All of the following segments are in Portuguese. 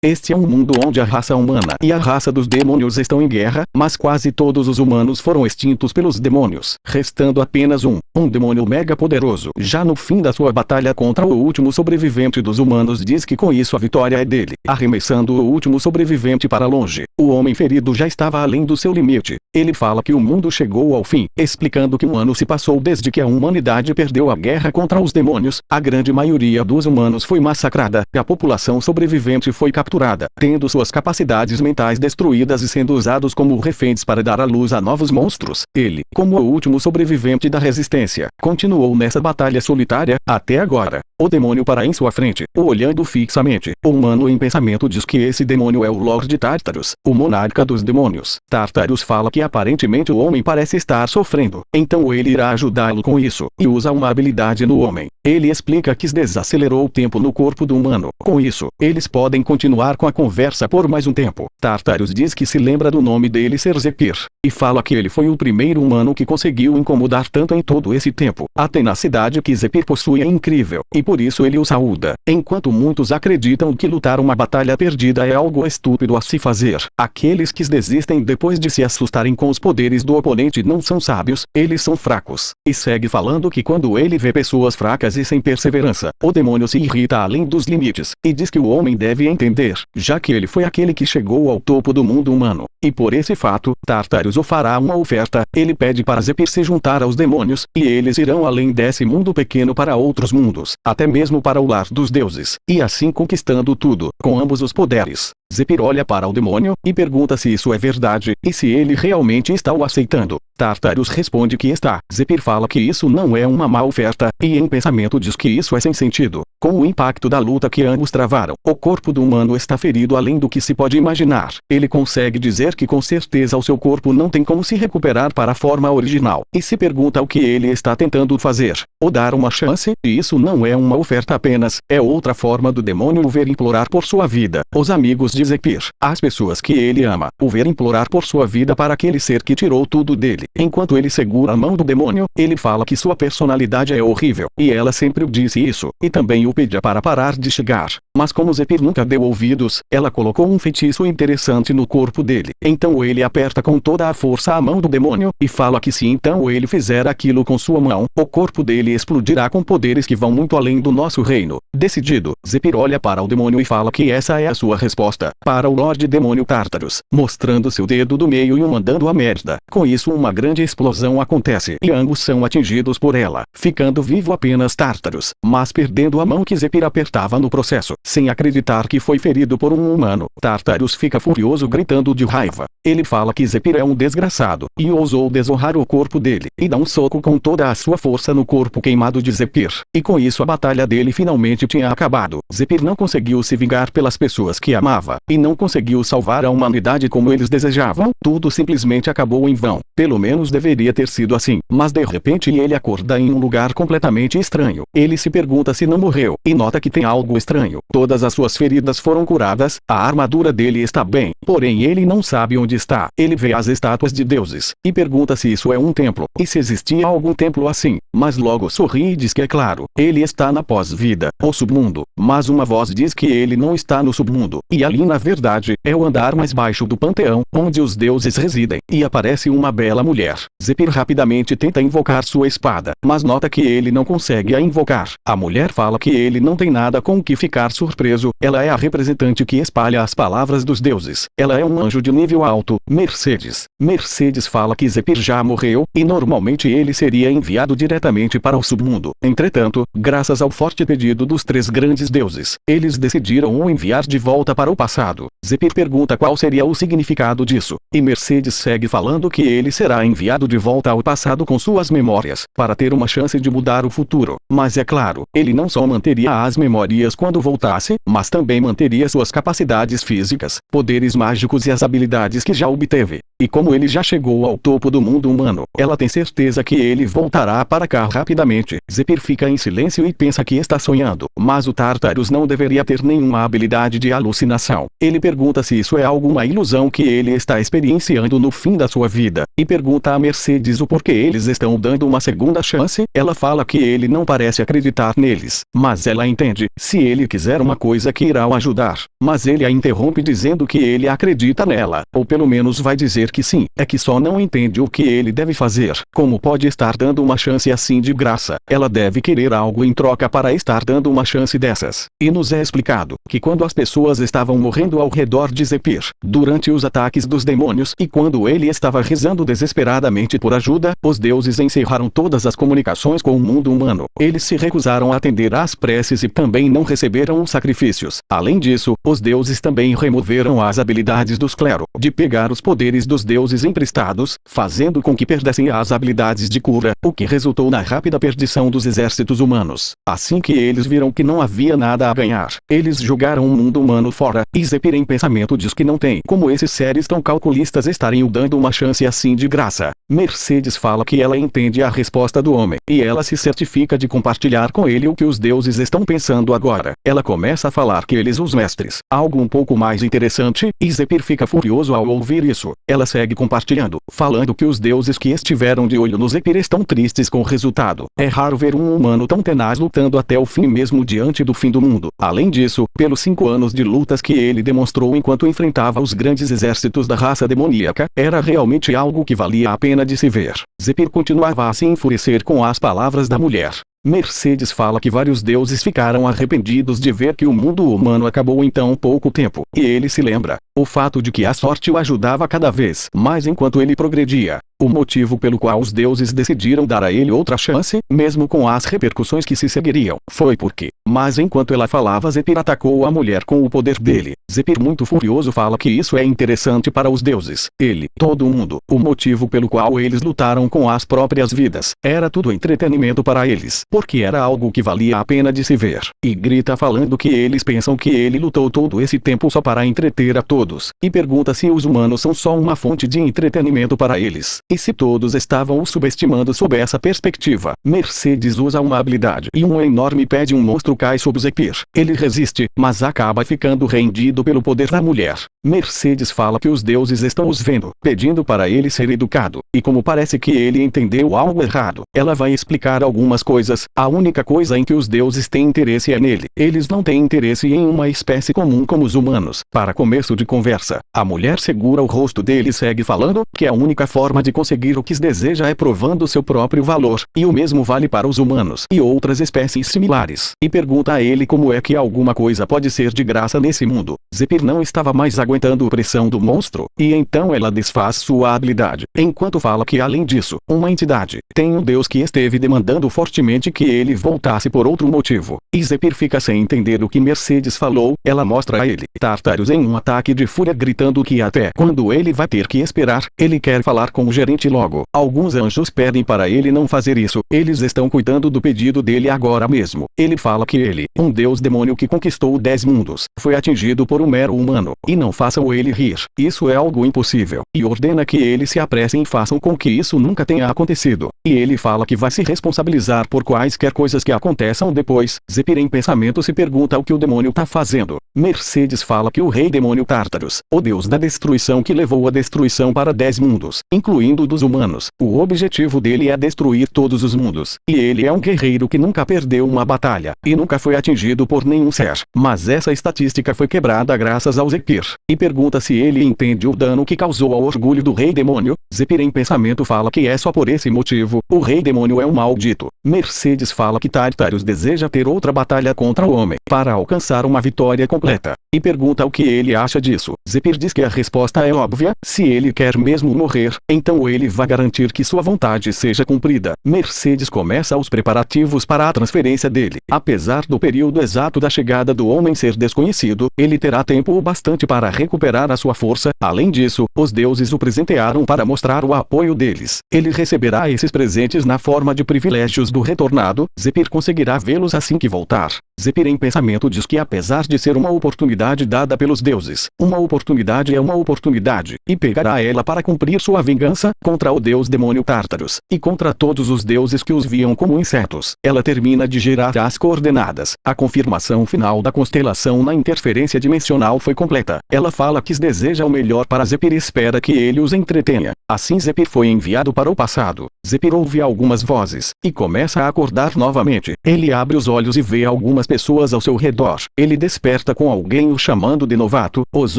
Este é um mundo onde a raça humana e a raça dos demônios estão em guerra, mas quase todos os humanos foram extintos pelos demônios, restando apenas um demônio mega poderoso. Já no fim da sua batalha contra o último sobrevivente dos humanos, diz que com isso a vitória é dele, arremessando o último sobrevivente para longe. O homem ferido já estava além do seu limite. Ele fala que o mundo chegou ao fim, explicando que um ano se passou desde que a humanidade perdeu a guerra contra os demônios. A grande maioria dos humanos foi massacrada, e a população sobrevivente foi capturada, tendo suas capacidades mentais destruídas e sendo usados como reféns para dar à luz a novos monstros. Ele, como o último sobrevivente da resistência, continuou nessa batalha solitária, até agora. O demônio para em sua frente, o olhando fixamente. O humano em pensamento diz que esse demônio é o Lorde Tartarus, o monarca dos demônios. Tartarus fala que aparentemente o homem parece estar sofrendo, então ele irá ajudá-lo com isso, e usa uma habilidade no homem. Ele explica que desacelerou o tempo no corpo do humano. Com isso, eles podem continuar com a conversa por mais um tempo. Tartarus diz que se lembra do nome dele ser Zephyr, e fala que ele foi o primeiro humano que conseguiu incomodar tanto em todo esse tempo. A tenacidade que Zephyr possui é incrível, e por isso ele o saúda. Enquanto muitos acreditam que lutar uma batalha perdida é algo estúpido a se fazer, aqueles que desistem depois de se assustarem com os poderes do oponente não são sábios, eles são fracos. E segue falando que quando ele vê pessoas fracas e sem perseverança, o demônio se irrita além dos limites, e diz que o homem deve entender, já que ele foi aquele que chegou ao topo do mundo humano. E por esse fato, Tartarus o fará uma oferta. Ele pede para Zephyr se juntar aos demônios, e eles irão além desse mundo pequeno para outros mundos, até mesmo para o lar dos deuses, e assim conquistando tudo, com ambos os poderes. Zephyr olha para o demônio, e pergunta se isso é verdade, e se ele realmente está o aceitando. Tartarus responde que está. Zephyr fala que isso não é uma má oferta, e em pensamento diz que isso é sem sentido. Com o impacto da luta que ambos travaram, o corpo do humano está ferido além do que se pode imaginar. Ele consegue dizer que com certeza o seu corpo não tem como se recuperar para a forma original, e se pergunta o que ele está tentando fazer. Ou dar uma chance, e isso não é uma oferta apenas, é outra forma do demônio o ver implorar por sua vida. Os amigos de Zephyr, as pessoas que ele ama, o ver implorar por sua vida para aquele ser que tirou tudo dele. Enquanto ele segura a mão do demônio, ele fala que sua personalidade é horrível, e ela sempre o disse isso, e também o pedia para parar de chegar. Mas como Zephyr nunca deu ouvidos, ela colocou um feitiço interessante no corpo dele. Então ele aperta com toda a força a mão do demônio, e fala que se então ele fizer aquilo com sua mão, o corpo dele explodirá com poderes que vão muito além do nosso reino. Decidido, Zephyr olha para o demônio e fala que essa é a sua resposta para o Lorde Demônio Tartarus, mostrando seu dedo do meio e o mandando a merda. Com isso uma grande explosão acontece, e ambos são atingidos por ela, ficando vivo apenas Tartarus, mas perdendo a mão que Zephyr apertava no processo. Sem acreditar que foi ferido por um humano, Tartarus fica furioso gritando de raiva. Ele fala que Zephyr é um desgraçado, e ousou desonrar o corpo dele, e dá um soco com toda a sua força no corpo queimado de Zephyr. E com isso a batalha dele finalmente tinha acabado. Zephyr não conseguiu se vingar pelas pessoas que amava, e não conseguiu salvar a humanidade como eles desejavam. Tudo simplesmente acabou em vão. Pelo menos deveria ter sido assim. Mas de repente ele acorda em um lugar completamente estranho. Ele se pergunta se não morreu, e nota que tem algo estranho. Todas as suas feridas foram curadas, a armadura dele está bem, porém ele não sabe onde está. Ele vê as estátuas de deuses, e pergunta se isso é um templo, e se existia algum templo assim, mas logo sorri e diz que é claro, ele está na pós-vida, ou submundo, mas uma voz diz que ele não está no submundo, e ali na verdade, é o andar mais baixo do panteão, onde os deuses residem, e aparece uma bela mulher. Zephyr rapidamente tenta invocar sua espada, mas nota que ele não consegue a invocar. A mulher fala que ele não tem nada com o que ficar surpreso, ela é a representante que espalha as palavras dos deuses. Ela é um anjo de nível alto, Mercedes. Mercedes fala que Zephyr já morreu, e normalmente ele seria enviado diretamente para o submundo. Entretanto, graças ao forte pedido dos três grandes deuses, eles decidiram o enviar de volta para o passado. Zephyr pergunta qual seria o significado disso, e Mercedes segue falando que ele será enviado de volta ao passado com suas memórias, para ter uma chance de mudar o futuro. Mas é claro, ele não só manteria as memórias quando voltasse, mas também manteria suas capacidades físicas, poderes mágicos e as habilidades que já obteve. e como ele já chegou ao topo do mundo humano, ela tem certeza que ele voltará para cá rapidamente. Zephyr fica em silêncio e pensa que está sonhando, mas o Tartarus não deveria ter nenhuma habilidade de alucinação. Ele pergunta se isso é alguma ilusão que ele está experienciando no fim da sua vida, e pergunta a Mercedes o porquê eles estão dando uma segunda chance. Ela fala que ele não parece acreditar neles, mas ela entende, se ele quiser uma coisa que irá o ajudar. Mas ele a interrompe dizendo que ele acredita nela, ou pelo menos vai dizer que sim, é que só não entende o que ele deve fazer. Como pode estar dando uma chance assim de graça? Ela deve querer algo em troca para estar dando uma chance dessas. E nos é explicado que quando as pessoas estavam morrendo ao redor de Zephyr, durante os ataques dos demônios e quando ele estava rezando desesperadamente por ajuda, os deuses encerraram todas as comunicações com o mundo humano. Eles se recusaram a atender às preces e também não receberam os sacrifícios. Além disso, os deuses também removeram as habilidades dos clero, de pegar os poderes dos deuses emprestados, fazendo com que perdessem as habilidades de cura, o que resultou na rápida perdição dos exércitos humanos. Assim que eles viram que não havia nada a ganhar, eles jogaram o mundo humano fora, e Zephyr em pensamento diz que não tem como esses seres tão calculistas estarem o dando uma chance assim de graça. Mercedes fala que ela entende a resposta do homem, e ela se certifica de compartilhar com ele o que os deuses estão pensando agora. Ela começa a falar que eles os mestres, algo um pouco mais interessante, e Zephyr fica furioso ao ouvir isso. Ela segue compartilhando, falando que os deuses que estiveram de olho no Zephyr estão tristes com o resultado. É raro ver um humano tão tenaz lutando até o fim mesmo diante do fim do mundo. Além disso, pelos 5 anos de lutas que ele demonstrou enquanto enfrentava os grandes exércitos da raça demoníaca, era realmente algo que valia a pena de se ver. Zephyr continuava a se enfurecer com as palavras da mulher. Mercedes fala que vários deuses ficaram arrependidos de ver que o mundo humano acabou em tão pouco tempo, e ele se lembra o fato de que a sorte o ajudava cada vez mais enquanto ele progredia. O motivo pelo qual os deuses decidiram dar a ele outra chance, mesmo com as repercussões que se seguiriam, foi porque, mas enquanto ela falava, Zephyr atacou a mulher com o poder dele. Zephyr, muito furioso, fala que isso é interessante para os deuses. Ele, todo mundo, o motivo pelo qual eles lutaram com as próprias vidas, era tudo entretenimento para eles, porque era algo que valia a pena de se ver. E grita falando que eles pensam que ele lutou todo esse tempo só para entreter a todos, e pergunta se os humanos são só uma fonte de entretenimento para eles. E se todos estavam o subestimando sob essa perspectiva. Mercedes usa uma habilidade e um enorme pé de um monstro cai sobre Zephyr. Ele resiste, mas acaba ficando rendido pelo poder da mulher. Mercedes fala que os deuses estão os vendo, pedindo para ele ser educado, e como parece que ele entendeu algo errado, ela vai explicar algumas coisas. A única coisa em que os deuses têm interesse é nele. Eles não têm interesse em uma espécie comum como os humanos. Para começo de conversa, a mulher segura o rosto dele e segue falando que a única forma de conseguir o que deseja é provando seu próprio valor, e o mesmo vale para os humanos e outras espécies similares. E pergunta a ele como é que alguma coisa pode ser de graça nesse mundo. Zephyr não estava mais aguentando a pressão do monstro, e então ela desfaz sua habilidade, enquanto fala que além disso, uma entidade, tem um deus que esteve demandando fortemente que ele voltasse por outro motivo. E Zephyr fica sem entender o que Mercedes falou. Ela mostra a ele Tartarus em um ataque de fúria, gritando que até quando ele vai ter que esperar, ele quer falar com o gerente logo. Alguns anjos pedem para ele não fazer isso, eles estão cuidando do pedido dele agora mesmo. Ele fala que ele, um deus demônio que conquistou 10 mundos, foi atingido por um mero humano, e não façam ele rir, isso é algo impossível, e ordena que eles se apressem e façam com que isso nunca tenha acontecido. E ele fala que vai se responsabilizar por quaisquer coisas que aconteçam depois. Zephyr em pensamento se pergunta o que o demônio tá fazendo. Mercedes fala que o rei demônio Tartarus, o deus da destruição que levou a destruição para 10 mundos, incluindo dos humanos, o objetivo dele é destruir todos os mundos, e ele é um guerreiro que nunca perdeu uma batalha, e nunca foi atingido por nenhum ser. Mas essa estatística foi quebrada graças ao Zephyr, e pergunta se ele entende o dano que causou ao orgulho do rei demônio. Zephyr em pensamento fala que é só por esse motivo, o rei demônio é um maldito. Mercedes fala que Tartarus deseja ter outra batalha contra o homem, para alcançar uma vitória completa, e pergunta o que ele acha disso. Zephyr diz que a resposta é óbvia, se ele quer mesmo morrer, então ele vai garantir que sua vontade seja cumprida. Mercedes começa os preparativos para a transferência dele. Apesar do período exato da chegada do homem ser desconhecido, ele terá tempo o bastante para recuperar a sua força. Além disso, os deuses o presentearam para mostrar o apoio deles. Ele receberá esses presentes na forma de privilégios do retornado. Zephyr conseguirá vê-los assim que voltar. Zephyr em pensamento diz que apesar de ser uma oportunidade oportunidade dada pelos deuses. Uma oportunidade é uma oportunidade, e pegará ela para cumprir sua vingança, contra o deus demônio Tártaros, e contra todos os deuses que os viam como insetos. Ela termina de gerar as coordenadas. A confirmação final da constelação na interferência dimensional foi completa. Ela fala que deseja o melhor para Zephyr e espera que ele os entretenha. Assim Zephyr foi enviado para o passado. Zephyr ouve algumas vozes, e começa a acordar novamente. Ele abre os olhos e vê algumas pessoas ao seu redor. Ele desperta com alguém o chamando de novato. Os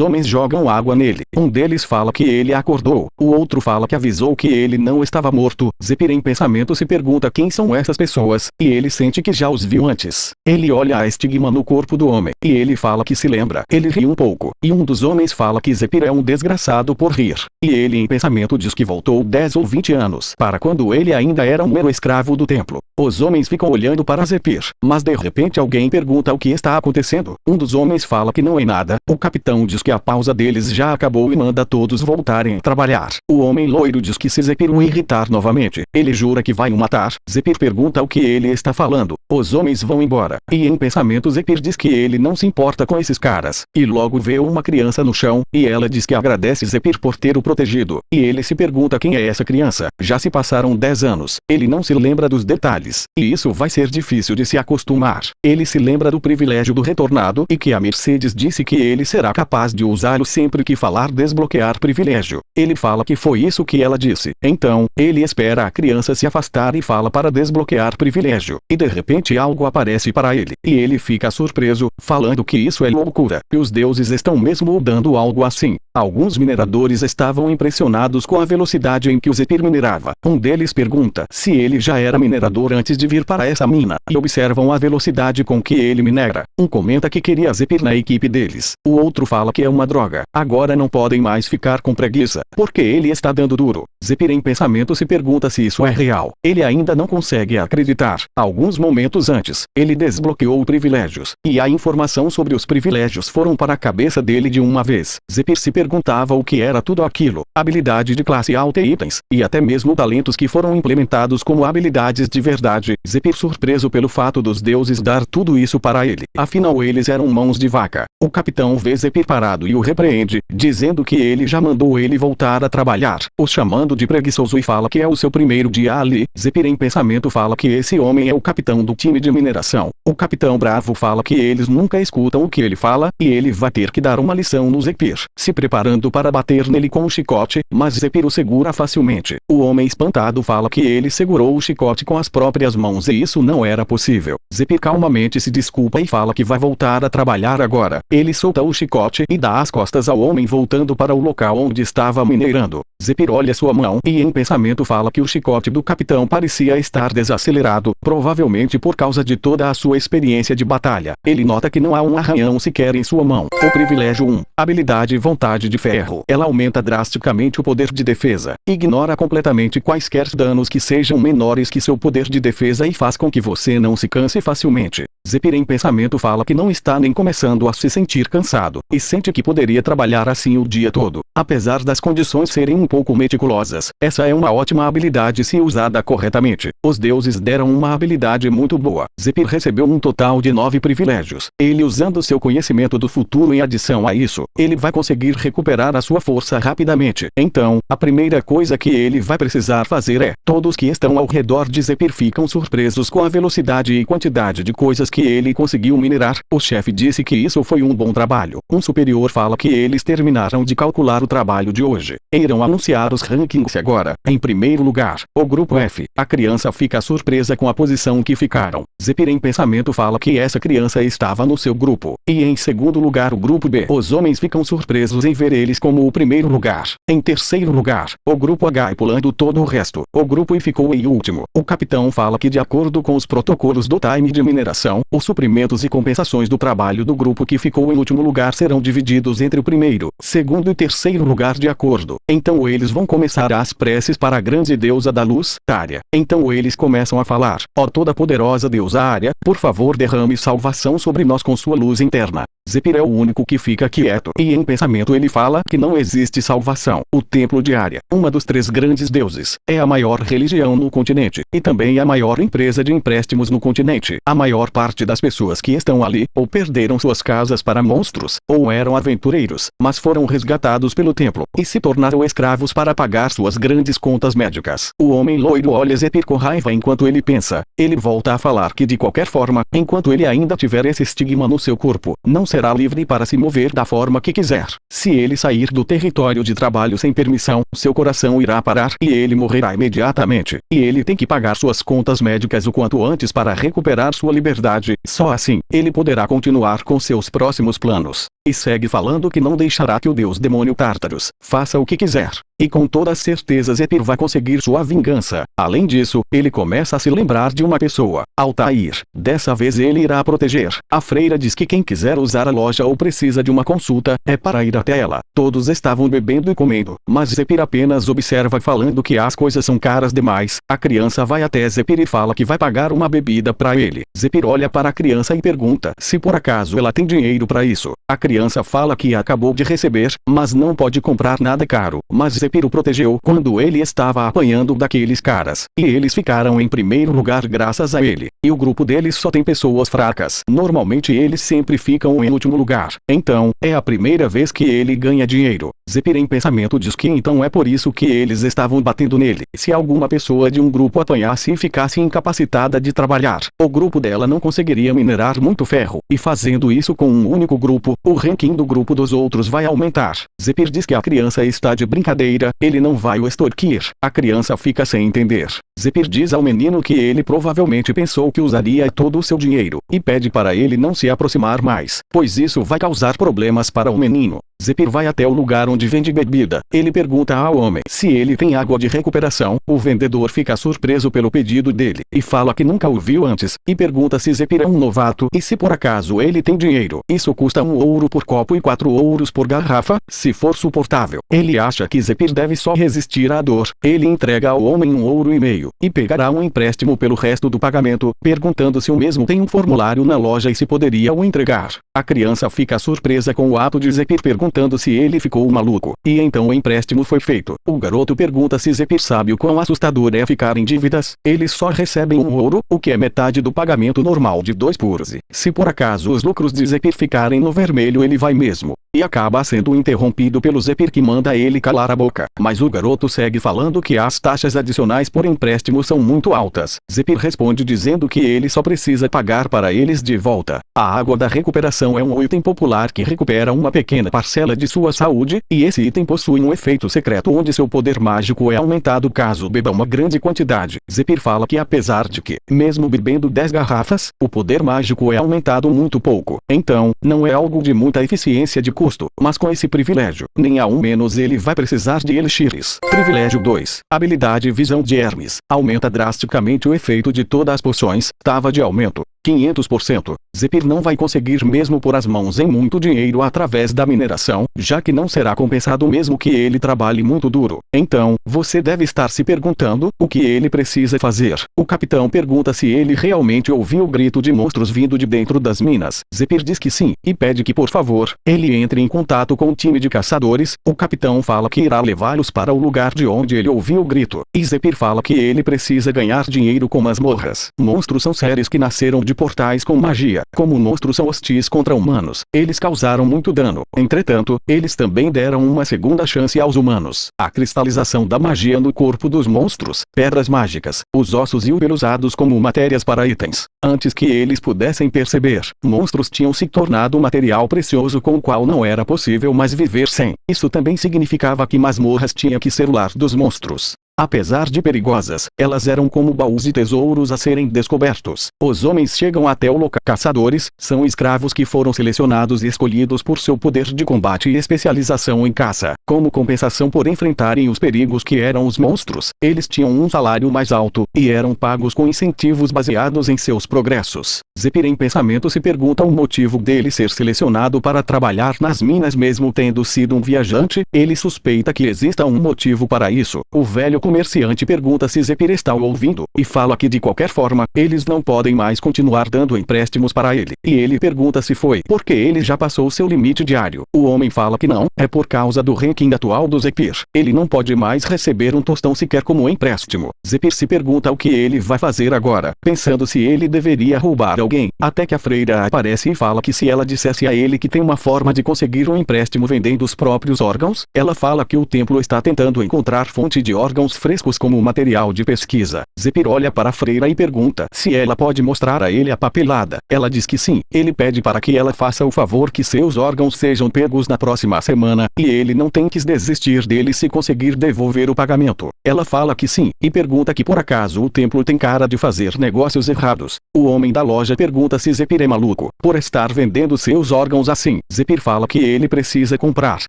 homens jogam água nele. Um deles fala que ele acordou. O outro fala que avisou que ele não estava morto. Zephyr em pensamento se pergunta quem são essas pessoas, e ele sente que já os viu antes. Ele olha a estigma no corpo do homem, e ele fala que se lembra. Ele ri um pouco, e um dos homens fala que Zephyr é um desgraçado por rir. E ele em pensamento diz que voltou 10 ou 20 anos para quando ele ainda era um mero escravo do templo. Os homens ficam olhando para Zephyr, mas de repente alguém pergunta o que está acontecendo. Um dos homens fala que não é nada. O capitão diz que a pausa deles já acabou e manda todos voltarem a trabalhar. O homem loiro diz que se Zephyr o irritar novamente, ele jura que vai o matar. Zephyr pergunta o que ele está falando. Os homens vão embora, e em pensamento Zephyr diz que ele não se importa com esses caras, e logo vê uma criança no chão, e ela diz que agradece Zephyr por ter o protegido, e ele se pergunta quem é essa criança. Já se passaram 10 anos, ele não se lembra dos detalhes, e isso vai ser difícil de se acostumar. Ele se lembra do privilégio do retornado e que a Mercedes disse que ele será capaz de usá-lo sempre que falar desbloquear privilégio. Ele fala que foi isso que ela disse. Então, ele espera a criança se afastar e fala para desbloquear privilégio, e de repente algo aparece para ele, e ele fica surpreso, falando que isso é loucura, e os deuses estão mesmo dando algo assim. Alguns mineradores estavam impressionados com a velocidade em que o Zephyr minerava. Um deles pergunta se ele já era minerador antes de vir para essa mina, e observam a velocidade com que ele minera. Um comenta que queria Zephyr na equipe deles. O outro fala que é uma droga. Agora não podem mais ficar com preguiça, porque ele está dando duro. Zephyr em pensamento se pergunta se isso é real. Ele ainda não consegue acreditar. Alguns momentos antes, ele desbloqueou privilégios, e a informação sobre os privilégios foram para a cabeça dele de uma vez. Zephyr se perguntava o que era tudo aquilo. Habilidade de classe alta e itens, e até mesmo talentos que foram implementados como habilidades de verdade. Zephyr surpreso pelo fato dos deuses dar tudo isso para ele. Afinal eles eram mãos de vaca. O capitão vê Zephyr parado e o repreende, dizendo que ele já mandou ele voltar a trabalhar, o chamando de preguiçoso e fala que é o seu primeiro dia ali. Zephyr em pensamento fala que esse homem é o capitão do time de mineração. O capitão bravo fala que eles nunca escutam o que ele fala, e ele vai ter que dar uma lição no Zephyr, se preparando para bater nele com um chicote, mas Zephyr o segura facilmente. O homem espantado fala que ele segurou o chicote com as próprias mãos e isso não era possível. Zephyr calmamente se desculpa e fala que vai voltar a trabalhar agora. Ele solta o chicote e dá as costas ao homem voltando para o local onde estava minerando. Zephyr olha sua mão e em pensamento fala que o chicote do capitão parecia estar desacelerado, provavelmente por causa de toda a sua experiência de batalha. Ele nota que não há um arranhão sequer em sua mão. O privilégio 1. Habilidade vontade de ferro. Ela aumenta drasticamente o poder de defesa. Ignora completamente quaisquer danos que sejam menores que seu poder de defesa e faz com que você não se canse facilmente. Zephyr em pensamento fala que não está nem começando a se sentir cansado, e sente que poderia trabalhar assim o dia todo. Apesar das condições serem um pouco meticulosas, essa é uma ótima habilidade se usada corretamente. Os deuses deram uma habilidade muito boa. Zephyr recebeu um total de 9 privilégios. Ele usando seu conhecimento do futuro em adição a isso, ele vai conseguir recuperar a sua força rapidamente. Então, a primeira coisa que ele vai precisar fazer é, todos que estão ao redor de Zephyr ficam surpresos com a velocidade e quantidade de coisas que ele conseguiu minerar. O chefe disse que isso foi um bom trabalho. Um superior fala que eles terminaram de calcular o trabalho de hoje. Irão anunciar os rankings agora. Em primeiro lugar, o grupo F. A criança fica surpresa com a posição que ficaram. Zephyr em pensamento fala que essa criança estava no seu grupo. E em segundo lugar o grupo B. Os homens ficam surpresos em ver eles como o primeiro lugar. Em terceiro lugar, o grupo H e pulando todo o resto. O grupo I ficou em último. O capitão fala que de acordo com os protocolos do time de mineração, os suprimentos e compensações do trabalho do grupo que ficou em último lugar serão divididos entre o primeiro, segundo e terceiro lugar de acordo. Então eles vão começar as preces para a grande deusa da luz, Tária. Então eles começam a falar: ó toda poderosa deusa Ária, por favor derrame salvação sobre nós com sua luz interna. Zephyr é o único que fica quieto e em pensamento ele fala que não existe salvação. O templo de Aria, uma dos 3 grandes deuses, é a maior religião no continente e também a maior empresa de empréstimos no continente. A maior parte das pessoas que estão ali ou perderam suas casas para monstros, ou eram aventureiros, mas foram resgatados pelo templo e se tornaram escravos para pagar suas grandes contas médicas. O homem loiro olha Zephyr com raiva enquanto ele pensa. Ele volta a falar que de qualquer forma, enquanto ele ainda tiver esse estigma no seu corpo, não será livre para se mover da forma que quiser. Se ele sair do território de trabalho sem permissão, seu coração irá parar e ele morrerá imediatamente. E ele tem que pagar suas contas médicas o quanto antes para recuperar sua liberdade. Só assim, ele poderá continuar com seus próximos planos. E segue falando que não deixará que o deus demônio Tártaros faça o que quiser. E com toda certeza Zephyr vai conseguir sua vingança. Além disso, ele começa a se lembrar de uma pessoa, Altair. Dessa vez ele irá proteger. A freira diz que quem quiser usar a loja ou precisa de uma consulta, é para ir até ela. Todos estavam bebendo e comendo, mas Zephyr apenas observa falando que as coisas são caras demais. A criança vai até Zephyr e fala que vai pagar uma bebida para ele. Zephyr olha para a criança e pergunta se por acaso ela tem dinheiro para isso. A criança fala que acabou de receber, mas não pode comprar nada caro. Mas Zephyr o protegeu quando ele estava apanhando daqueles caras. E eles ficaram em primeiro lugar graças a ele. E o grupo deles só tem pessoas fracas. Normalmente eles sempre ficam em último lugar. Então, é a primeira vez que ele ganha dinheiro. Zephyr em pensamento diz que então é por isso que eles estavam batendo nele. Se alguma pessoa de um grupo apanhasse e ficasse incapacitada de trabalhar, o grupo dela não conseguiria minerar muito ferro. E fazendo isso com um único grupo, o ranking do grupo dos outros vai aumentar. Zephyr diz que a criança está de brincadeira, ele não vai o extorquir. A criança fica sem entender. Zephyr diz ao menino que ele provavelmente pensou que usaria todo o seu dinheiro, e pede para ele não se aproximar mais, pois isso vai causar problemas para o menino. Zephyr vai até o lugar onde vende bebida. Ele pergunta ao homem se ele tem água de recuperação. O vendedor fica surpreso pelo pedido dele e fala que nunca o viu antes, e pergunta se Zephyr é um novato e se por acaso ele tem dinheiro. Isso custa 1 ouro por copo e 4 ouros por garrafa, se for suportável. Ele acha que Zephyr deve só resistir à dor. Ele entrega ao homem 1 ouro e meio, e pegará um empréstimo pelo resto do pagamento, perguntando se o mesmo tem um formulário na loja e se poderia o entregar. A criança fica surpresa com o ato de Zephyr perguntando se ele ficou maluco, e então o empréstimo foi feito. O garoto pergunta se Zephyr sabe o quão assustador é ficar em dívidas. Eles só recebem 1 ouro, o que é metade do pagamento normal de 2 puros. Se por acaso os lucros de Zephyr ficarem no vermelho ele vai mesmo. E acaba sendo interrompido pelo Zephyr que manda ele calar a boca. Mas o garoto segue falando que as taxas adicionais por empréstimo são muito altas. Zephyr responde dizendo que ele só precisa pagar para eles de volta. A água da recuperação é um item popular que recupera uma pequena parcela de sua saúde, e esse item possui um efeito secreto onde seu poder mágico é aumentado caso beba uma grande quantidade. Zephyr fala que apesar de que, mesmo bebendo 10 garrafas, o poder mágico é aumentado muito pouco. Então, não é algo de muita eficiência de custo, mas com esse privilégio, nem ao menos ele vai precisar de elixires. Privilégio 2. Habilidade Visão de Hermes. Aumenta drasticamente o efeito de todas as poções. Tava de aumento 500%. Zephyr não vai conseguir mesmo pôr as mãos em muito dinheiro através da mineração, já que não será compensado mesmo que ele trabalhe muito duro. Então, você deve estar se perguntando o que ele precisa fazer. O capitão pergunta se ele realmente ouviu o grito de monstros vindo de dentro das minas. Zephyr diz que sim, e pede que por favor, ele entre em contato com o time de caçadores. O capitão fala que irá levá-los para o lugar de onde ele ouviu o grito. E Zephyr fala que ele precisa ganhar dinheiro com masmorras. Monstros são seres que nasceram de portais com magia. Como monstros são hostis contra humanos, eles causaram muito dano. Entretanto, eles também deram uma segunda chance aos humanos. A cristalização da magia no corpo dos monstros, pedras mágicas, os ossos e o pelo usados como matérias para itens. Antes que eles pudessem perceber, monstros tinham se tornado um material precioso com o qual não era possível mais viver sem. Isso também significava que masmorras tinham que ser o lar dos monstros. Apesar de perigosas, elas eram como baús de tesouros a serem descobertos. Os homens chegam até o local. Caçadores são escravos que foram selecionados e escolhidos por seu poder de combate e especialização em caça. Como compensação por enfrentarem os perigos que eram os monstros, eles tinham um salário mais alto, e eram pagos com incentivos baseados em seus progressos. Zephyr em pensamento se pergunta o motivo dele ser selecionado para trabalhar nas minas mesmo tendo sido um viajante. Ele suspeita que exista um motivo para isso. O velho comerciante pergunta se Zephyr está ouvindo, e fala que de qualquer forma, eles não podem mais continuar dando empréstimos para ele. E ele pergunta se foi porque ele já passou seu limite diário. O homem fala que não, é por causa do ranking atual do Zephyr. Ele não pode mais receber um tostão sequer como empréstimo. Zephyr se pergunta o que ele vai fazer agora, pensando se ele deveria roubar alguém, até que a freira aparece e fala que se ela dissesse a ele que tem uma forma de conseguir um empréstimo vendendo os próprios órgãos, ela fala que o templo está tentando encontrar fonte de órgãos frescos como material de pesquisa. Zephyr olha para a freira e pergunta se ela pode mostrar a ele a papelada. Ela diz que sim. Ele pede para que ela faça o favor que seus órgãos sejam pegos na próxima semana, e ele não tem que desistir dele se conseguir devolver o pagamento. Ela fala que sim, e pergunta que por acaso o templo tem cara de fazer negócios errados. O homem da loja pergunta se Zephyr é maluco por estar vendendo seus órgãos assim. Zephyr fala que ele precisa comprar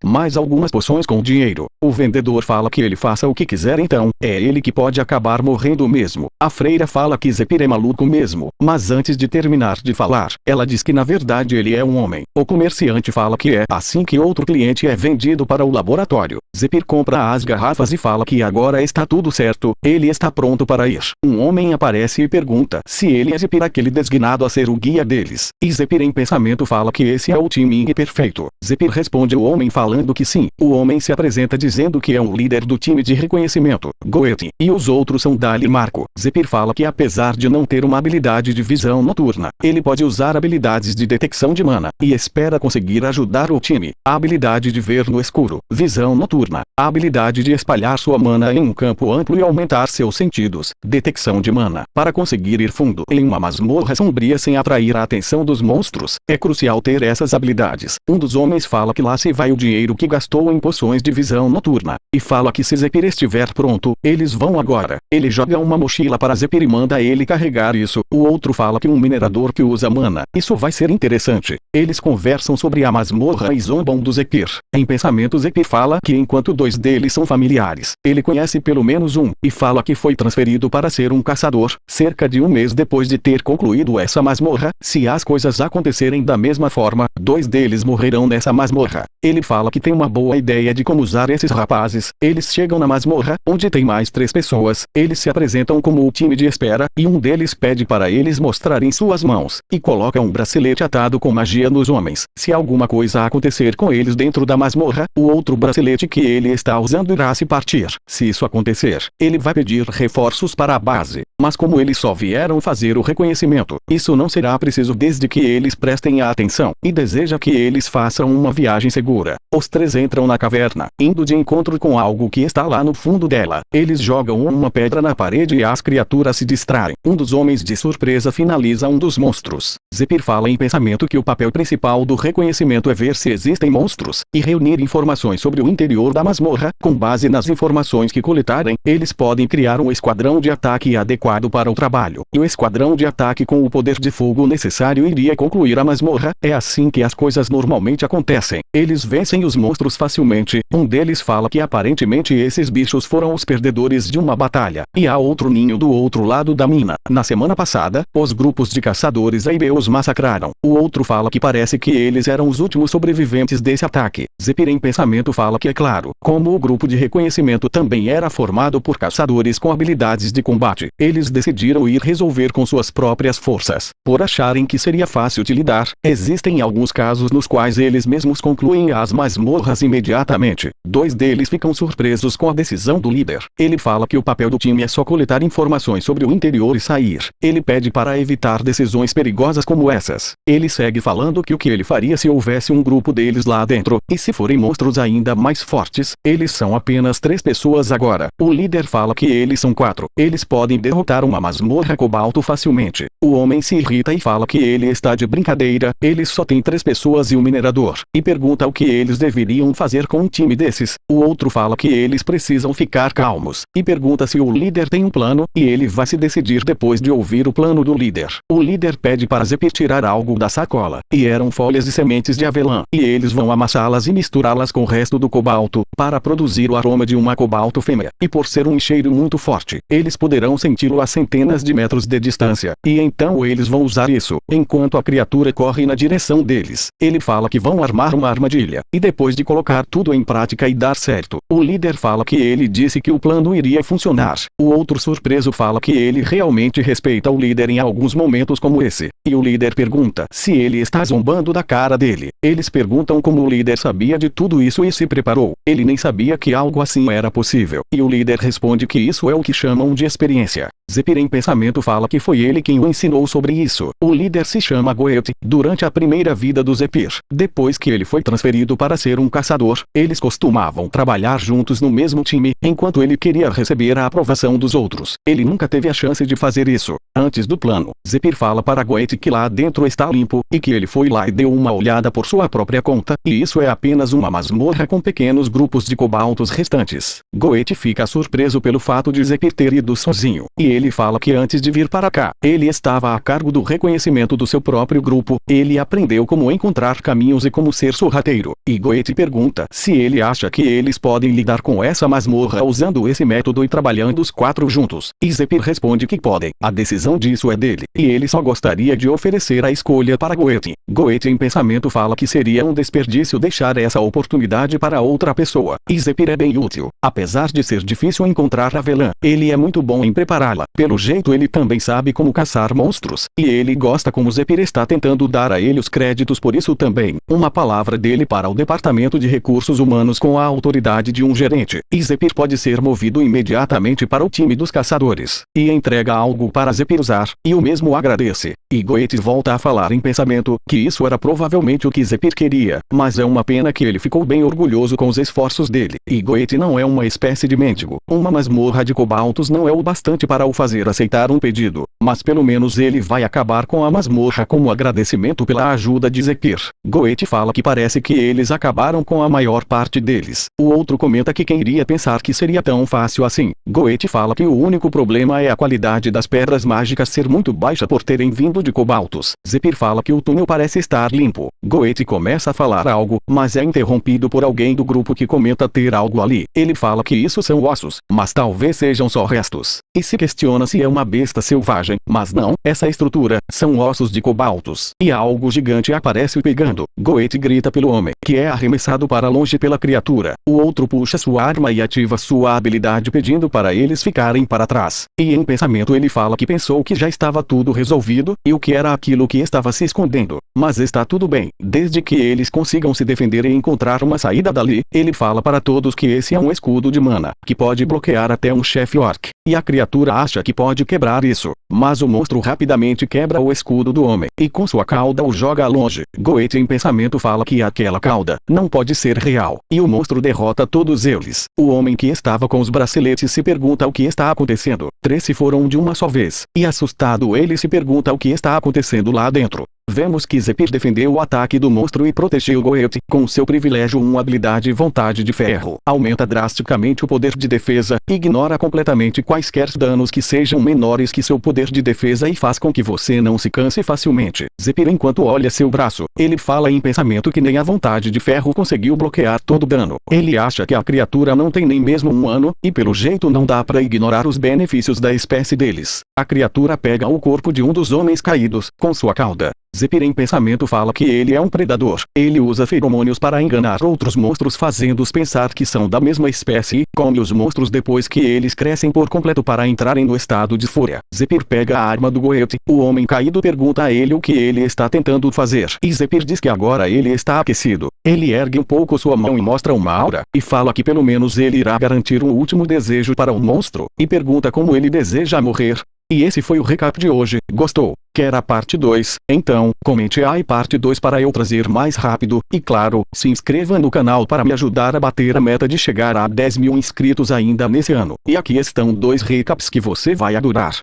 mais algumas poções com dinheiro. O vendedor fala que ele faça o que quiser, então é ele que pode acabar morrendo mesmo. A freira fala que Zephyr é maluco mesmo, mas antes de terminar de falar, ela diz que na verdade ele é um homem. O comerciante fala que é assim que outro cliente é vendido para o laboratório. Zephyr compra as garrafas e fala que agora está tudo certo, ele está pronto para ir. Um homem aparece e pergunta se ele é Zephyr, aquele designado a ser o guia deles. E Zephyr em pensamento fala que esse é o time perfeito. Zephyr responde o homem falando que sim. O homem se apresenta dizendo que é o líder do time de reconhecimento, Goethe, e os outros são Dali e Marco. Zephyr fala que apesar de não ter uma habilidade de visão noturna, ele pode usar habilidades de detecção de mana, e espera conseguir ajudar o time. A habilidade de ver no escuro, visão noturna. A habilidade de espalhar sua mana em um campo amplo e aumentar seus sentidos, detecção de mana. Para conseguir ir fundo em uma masmorra sombria sem atrair a atenção dos monstros, é crucial ter essas habilidades. Um dos homens fala que lá se vai o dinheiro que gastou em poções de visão noturna, e fala que se Zephyr estiver pronto, eles vão agora. Ele joga uma mochila para Zephyr e manda ele carregar isso. O outro fala que um minerador que usa mana. Isso vai ser interessante. Eles conversam sobre a masmorra e zombam do Zephyr. Em pensamento Zephyr fala que enquanto dois deles são familiares, ele conhece pelo menos um, e fala que foi transferido para ser um caçador, cerca de um mês depois de ter concluído essa masmorra. Se as coisas acontecerem da mesma forma, dois deles morrerão nessa masmorra. Ele fala que tem uma boa ideia de como usar esses rapazes. Eles chegam na masmorra, onde tem mais 3 pessoas. Eles se apresentam como o time de espera, e um deles pede para eles mostrarem suas mãos, e coloca um bracelete atado com magia nos homens. Se alguma coisa acontecer com eles dentro da masmorra, o outro bracelete que ele está usando irá se partir. Se isso acontecer, ele vai pedir reforços para a base. Mas como eles só vieram fazer o reconhecimento, isso não será preciso desde que eles prestem atenção, e deseja que eles façam uma viagem segura. Os 3 entram na caverna, indo de encontro com algo que está lá no fundo dela. Eles jogam uma pedra na parede e as criaturas se distraem. Um dos homens de surpresa finaliza um dos monstros. Zephyr fala em pensamento que o papel principal do reconhecimento é ver se existem monstros, e reunir informações sobre o interior da masmorra. Com base nas informações que coletarem, eles podem criar um esquadrão de ataque adequado para o trabalho. E o esquadrão de ataque com o poder de fogo necessário iria concluir a masmorra. É assim que as coisas normalmente acontecem. Eles vencem os monstros facilmente. Um deles fala que aparentemente esses bichos foram os perdedores de uma batalha, e há outro ninho do outro lado da mina. Na semana passada, os grupos de caçadores A e B os massacraram. O outro fala que parece que eles eram os últimos sobreviventes desse ataque. Zephyr em pensamento fala que é claro, como o grupo de reconhecimento também era formado por caçadores com habilidades de combate, eles decidiram ir resolver com suas próprias forças. Por acharem que seria fácil de lidar, existem alguns casos nos quais eles mesmos concluem as masmorras imediatamente. 2 deles ficam surpresos com a decisão do líder. Ele fala que o papel do time é só coletar informações sobre o interior e sair. Ele pede para evitar decisões perigosas como essas. Ele segue falando que o que ele faria se houvesse um grupo deles lá dentro, e se forem monstros ainda mais fortes. Eles são apenas 3 pessoas agora. O líder fala que eles são 4. Eles podem derrotar uma masmorra cobalto facilmente. O homem se irrita e fala que ele está de brincadeira. Eles só têm 3 pessoas e um minerador, e pergunta o que eles deveriam fazer com um time desses. O outro fala que eles precisam ficar calmos, e pergunta se o líder tem um plano, e ele vai se decidir depois de ouvir o plano do líder. O líder pede para Zephyr tirar algo da sacola, e eram folhas e sementes de avelã, e eles vão amassá-las e misturá-las com o resto do cobalto, para produzir o aroma de uma cobalto fêmea, e por ser um cheiro muito forte, eles poderão senti-lo a centenas de metros de distância, e então eles vão usar isso, enquanto a criatura corre na direção deles. Ele fala que vão armar uma armadilha, e depois de colocar tudo em prática e dar certo, o líder fala que ele disse que o plano iria funcionar. O outro surpreso fala que ele realmente respeita o líder em alguns momentos como esse, e o líder pergunta se ele está zombando da cara dele. Eles perguntam como o líder sabia de tudo isso e se preparou. Ele nem sabia que algo assim era possível, e o líder responde que isso é o que chamam de experiência. Zephyr em pensamento fala que foi ele quem o ensinou sobre isso. O líder se chama Goethe. Durante a primeira vida do Zephyr, depois que ele foi transferido para ser um caçador, eles costumavam trabalhar juntos no mesmo time, enquanto ele queria receber a aprovação dos outros. Ele nunca teve a chance de fazer isso. Antes do plano, Zephyr fala para Goethe que lá dentro está limpo, e que ele foi lá e deu uma olhada por sua própria conta, e isso é apenas uma masmorra com pequenos grupos de cobaltos restantes. Goethe fica surpreso pelo fato de Zephyr ter ido sozinho, e ele fala que antes de vir para cá, ele estava a cargo do reconhecimento do seu próprio grupo. Ele aprendeu como encontrar caminhos e como ser sorrateiro. E Goethe pergunta se ele acha que eles podem lidar com essa masmorra usando esse método e trabalhando os quatro juntos. E Zephyr responde que podem. A decisão disso é dele, e ele só gostaria de oferecer a escolha para Goethe. Goethe em pensamento fala que seria um desperdício deixar essa oportunidade para outra pessoa. E Zephyr é bem útil. Apesar de ser difícil encontrar a vilã, ele é muito bom em prepará-la. Pelo jeito ele também sabe como caçar monstros, e ele gosta como Zephyr está tentando dar a ele os créditos por isso também. Uma palavra dele para o Departamento de Recursos Humanos com a autoridade de um gerente, e Zephyr pode ser movido imediatamente para o time dos caçadores, e entrega algo para Zephyr usar, e o mesmo agradece. E Goethe volta a falar em pensamento que isso era provavelmente o que Zephyr queria, mas é uma pena que ele ficou bem orgulhoso com os esforços dele. E Goethe não é uma espécie de mendigo. Uma masmorra de cobaltos não é o bastante para o fazer aceitar um pedido, mas pelo menos ele vai acabar com a masmorra como agradecimento pela ajuda de Zephyr. Goethe fala que parece que eles acabaram com a maior parte deles. O outro comenta que quem iria pensar que seria tão fácil assim. Goethe fala que o único problema é a qualidade das pedras mágicas ser muito baixa por terem vindo de cobaltos. Zephyr fala que o túnel parece estar limpo. Goethe começa a falar algo, mas é interrompido por alguém do grupo que comenta ter algo ali. Ele fala que isso são ossos, mas talvez sejam só restos. E se questiona se é uma besta selvagem, mas não, essa estrutura, são ossos de cobaltos. E algo gigante aparece o pegando. Goethe grita pelo homem, que é arremessado para longe pela criatura. O outro puxa sua arma e ativa sua habilidade pedindo para eles ficarem para trás. E em pensamento ele fala que pensou que já estava tudo resolvido, e o que era aquilo que estava se escondendo. Mas está tudo bem, desde que eles consigam se defender e encontrar uma saída dali. Ele fala para todos que esse é um escudo de mana, que pode bloquear até um chefe orc. E a criatura acha que pode quebrar isso, mas o monstro rapidamente quebra o escudo do homem, e com sua cauda o joga longe. Goethe em pensamento fala que aquela cauda não pode ser real, e o monstro derrota todos eles. O homem que estava com os braceletes se pergunta o que está acontecendo. 3 se foram de uma só vez, e assustado ele se pergunta o que está acontecendo lá dentro. Vemos que Zephyr defendeu o ataque do monstro e protegeu Goethe. Com seu privilégio uma habilidade vontade de ferro, aumenta drasticamente o poder de defesa, ignora completamente quaisquer danos que sejam menores que seu poder de defesa e faz com que você não se canse facilmente. Zephyr enquanto olha seu braço, ele fala em pensamento que nem a vontade de ferro conseguiu bloquear todo o dano. Ele acha que a criatura não tem nem mesmo um ano, e pelo jeito não dá para ignorar os benefícios da espécie deles. A criatura pega o corpo de um dos homens caídos, com sua cauda. Zephyr em pensamento fala que ele é um predador. Ele usa feromônios para enganar outros monstros fazendo-os pensar que são da mesma espécie e come os monstros depois que eles crescem por completo para entrarem no estado de fúria. Zephyr pega a arma do Goethe. O homem caído pergunta a ele o que ele está tentando fazer. E Zephyr diz que agora ele está aquecido. Ele ergue um pouco sua mão e mostra uma aura, e fala que pelo menos ele irá garantir um último desejo para o monstro, e pergunta como ele deseja morrer. E esse foi o recap de hoje. Gostou? Quer a parte 2? Então, comente aí parte 2 para eu trazer mais rápido, e claro, se inscreva no canal para me ajudar a bater a meta de chegar a 10.000 inscritos ainda nesse ano. E aqui estão 2 recaps que você vai adorar.